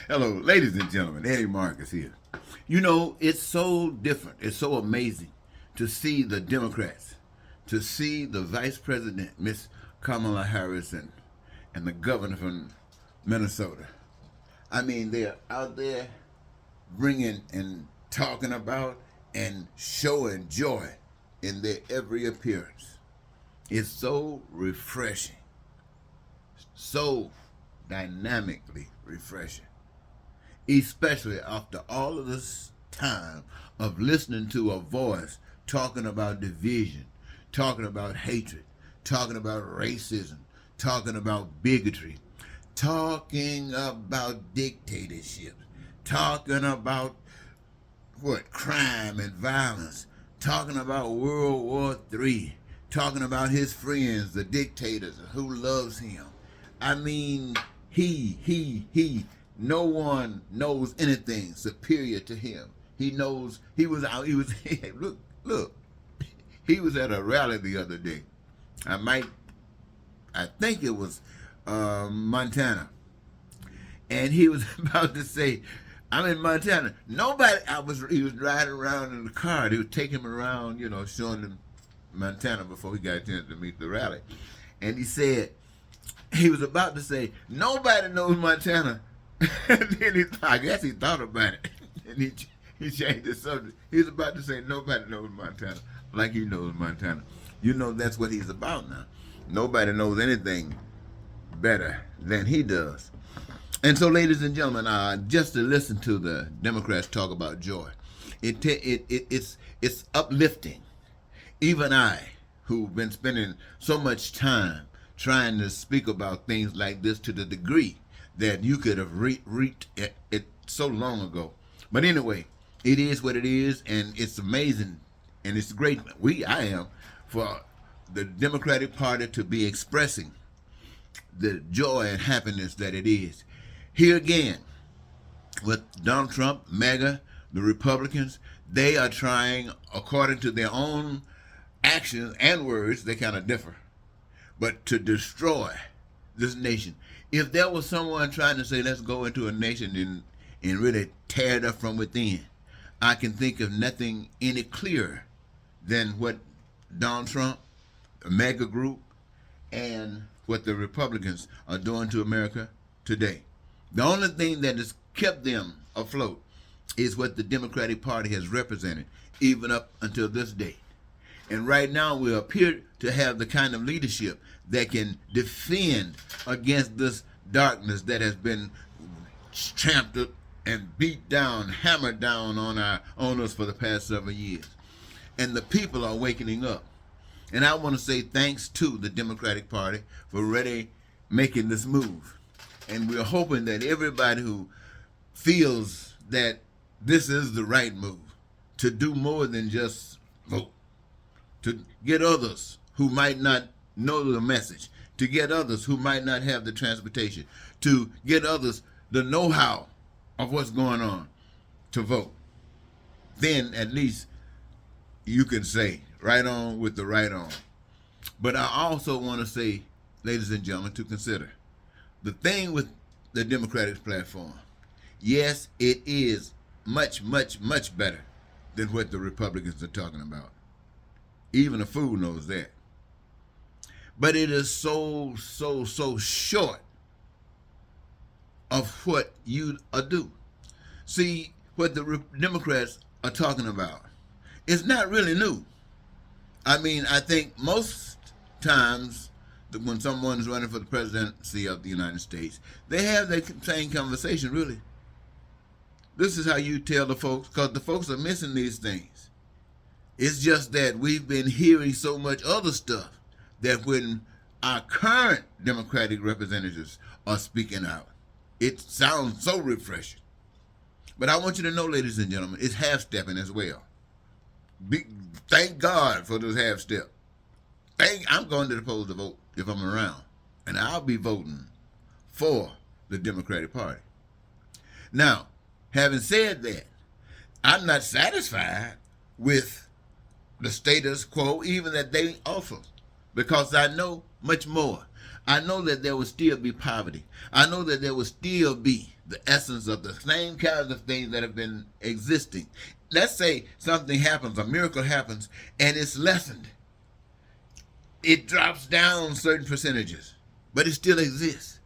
Hello, ladies and gentlemen. Eddie Marcus here. You know, it's so different. It's so amazing to see the Democrats, to see the Vice President, Miss Kamala Harris, and the governor from Minnesota. I mean, they're out there bringing and talking about and showing joy in their every appearance. It's so refreshing, so dynamically refreshing, especially after all of this time of listening to a voice talking about division, talking about hatred, talking about racism, talking about bigotry, talking about dictatorship, talking about what, crime and violence, talking about World War III, talking about his friends, the dictators, who loves him. I mean, no one knows anything superior to him. He knows, he was out, look, he was at a rally the other day. I think it was Montana. And he was about to say, I'm in Montana. He was riding around in the car. They would take him around, showing him Montana before he got a chance to meet the rally. And he said, he was about to say, nobody knows Montana. And then I guess he thought about it. And he changed the subject. He was about to say, nobody knows Montana, like he knows Montana. That's what he's about now. Nobody knows anything better than he does. And so, ladies and gentlemen, just to listen to the Democrats talk about joy, it's uplifting. Even I, who've been spending so much time trying to speak about things like this to the degree that you could have reached it so long ago. But anyway, it is what it is, and it's amazing, and it's great. I am for the Democratic Party to be expressing the joy and happiness that it is. Here again, with Donald Trump, MAGA, the Republicans, they are trying, according to their own actions and words, they kind of differ, but to destroy this nation. If there was someone trying to say, let's go into a nation and really tear it up from within, I can think of nothing any clearer than what Donald Trump, the MAGA group, and what the Republicans are doing to America today. The only thing that has kept them afloat is what the Democratic Party has represented, even up until this day. And right now we appear to have the kind of leadership that can defend against this darkness that has been trampled and beat down, hammered down on us for the past several years. And the people are awakening up. And I want to say thanks to the Democratic Party for really making this move. And we're hoping that everybody who feels that this is the right move to do more than just vote, to get others who might not know the message, to get others who might not have the transportation, to get others the know-how of what's going on to vote. Then at least you can say, right on with the right on. But I also want to say, ladies and gentlemen, to consider the thing with the Democratic platform. Yes, it is much, much, much better than what the Republicans are talking about. Even a fool knows that. But it is so short of what you do. See, what the Democrats are talking about, it's not really new. I mean, I think most times when someone is running for the presidency of the United States, they have that same conversation, really. This is how you tell the folks, because the folks are missing these things. It's just that we've been hearing so much other stuff that when our current Democratic representatives are speaking out, it sounds so refreshing. But I want you to know, ladies and gentlemen, it's half-stepping as well. Thank God for this half-step. I'm going to the polls to vote if I'm around, and I'll be voting for the Democratic Party. Now, having said that, I'm not satisfied with the status quo, even that they offer, because I know much more. I know that there will still be poverty. I know that there will still be the essence of the same kinds of things that have been existing. Let's say something happens, a miracle happens, and it's lessened. It drops down certain percentages, but it still exists.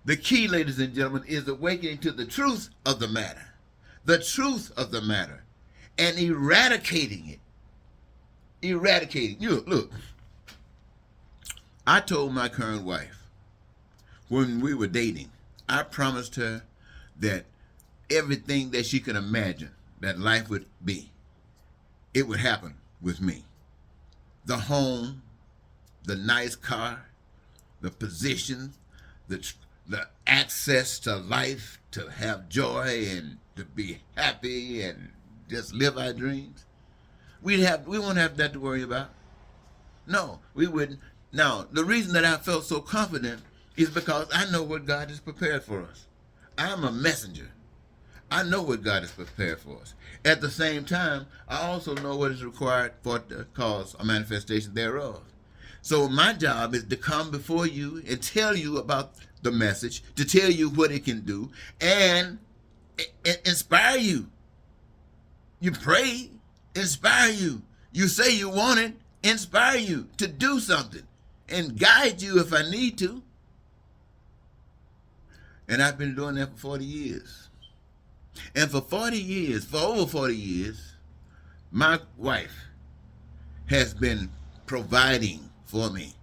The key, ladies and gentlemen, is awakening to the truth of the matter. The truth of the matter. And eradicating it. Eradicating. Look, I told my current wife when we were dating, I promised her that everything that she could imagine that life would be, it would happen with me. The home, the nice car, the position, the access to life, to have joy and to be happy and just live our dreams. We won't have that to worry about. No, we wouldn't. Now, the reason that I felt so confident is because I know what God has prepared for us. I'm a messenger. I know what God has prepared for us. At the same time, I also know what is required for it to cause a manifestation thereof. So my job is to come before you and tell you about the message, to tell you what it can do, and inspire you. You pray, inspire you. You say you want it, inspire you to do something, and guide you if I need to. And I've been doing that for 40 years. And for over 40 years, my wife has been providing for me.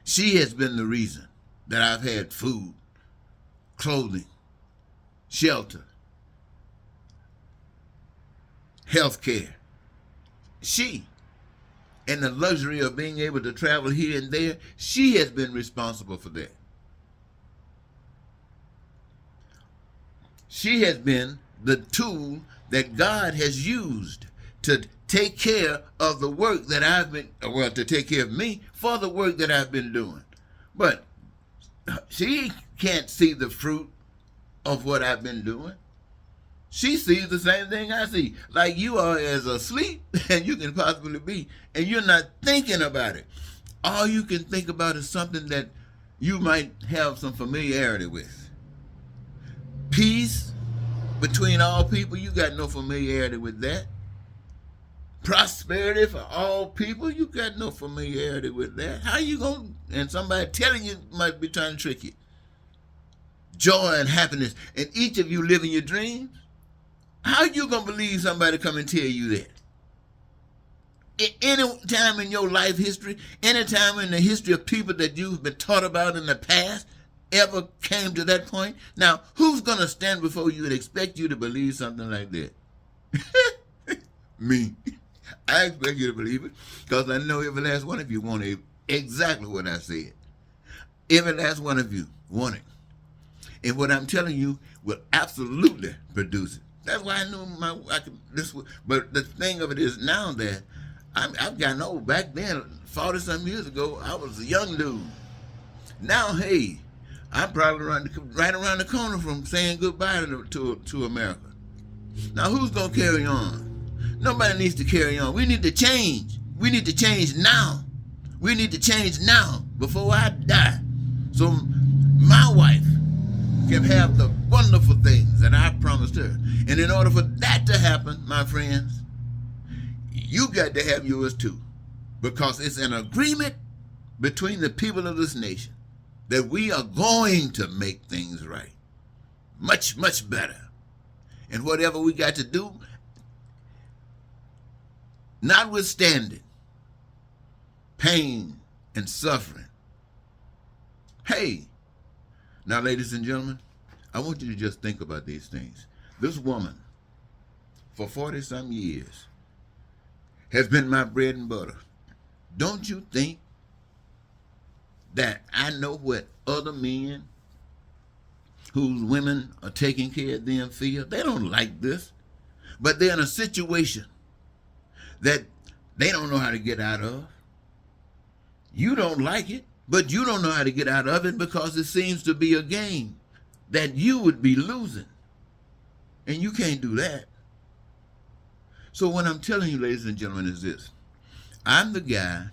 She has been the reason that I've had food, clothing, shelter, health care. She, and the luxury of being able to travel here and there, she has been responsible for that. She has been the tool that God has used to take care of the work that to take care of me for the work that I've been doing. But she can't see the fruit of what I've been doing. She sees the same thing I see. Like you are as asleep and you can possibly be, and you're not thinking about it. All you can think about is something that you might have some familiarity with. Peace between all people, you got no familiarity with that. Prosperity for all people, you got no familiarity with that. How you gonna, and somebody telling you might be trying to trick you. Joy and happiness, and each of you living your dreams. How you gonna believe somebody come and tell you that? Any time in your life history, any time in the history of people that you've been taught about in the past, ever came to that point? Now, who's going to stand before you and expect you to believe something like that? Me. I expect you to believe it because I know every last one of you wanted exactly what I said. Every last one of you want it. And what I'm telling you will absolutely produce it. That's why I knew but the thing of it is now that I've gotten old. Back then, 40-some years ago, I was a young dude. Now, hey, I'm probably right around the corner from saying goodbye to America. Now, who's going to carry on? Nobody needs to carry on. We need to change. We need to change now. We need to change now before I die. So my wife can have the wonderful things that I promised her. And in order for that to happen, my friends, you got to have yours too. Because it's an agreement between the people of this nation that we are going to make things right. Much, much better. And whatever we got to do, notwithstanding pain and suffering. Hey, now ladies and gentlemen, I want you to just think about these things. This woman, for 40-some years, has been my bread and butter. Don't you think that I know what other men whose women are taking care of them feel? They don't like this, but they're in a situation that they don't know how to get out of. You don't like it, but you don't know how to get out of it because it seems to be a game that you would be losing. And you can't do that. So what I'm telling you, ladies and gentlemen, is this. I'm the guy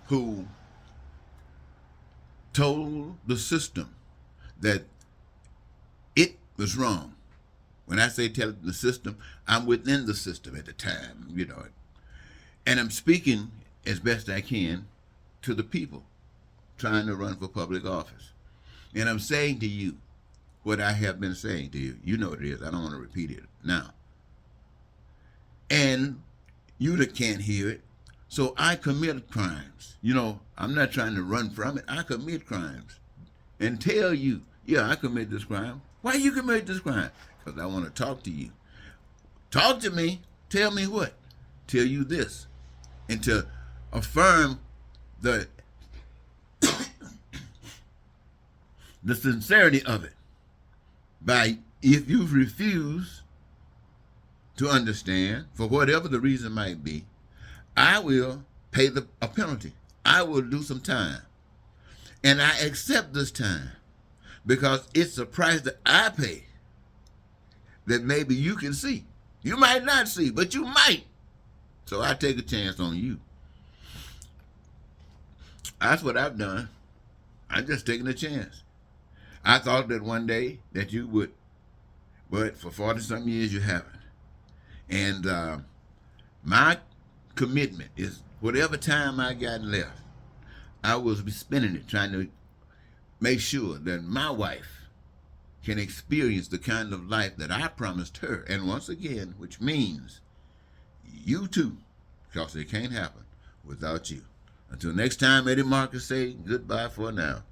who told the system that was wrong. When I say tell the system, I'm within the system at the time, you know. And I'm speaking as best I can to the people trying to run for public office. And I'm saying to you what I have been saying to you. You know what it is. I don't want to repeat it now. And you that can't hear it. So I commit crimes. You know, I'm not trying to run from it. I commit crimes. And tell you, yeah, I commit this crime. Why you commit this crime? Because I want to talk to you. Talk to me. Tell me what? Tell you this. And to affirm the the sincerity of it. By if you refuse to understand, for whatever the reason might be, I will pay a penalty. I will do some time. And I accept this time because it's a price that I pay that maybe you can see. You might not see, but you might. So I take a chance on you. That's what I've done. I'm just taking a chance. I thought that one day that you would, but for 40-something years you haven't. And my commitment is whatever time I got left, I will be spending it trying to make sure that my wife can experience the kind of life that I promised her. And once again, which means you too, because it can't happen without you. Until next time, Eddie Marcus say goodbye for now.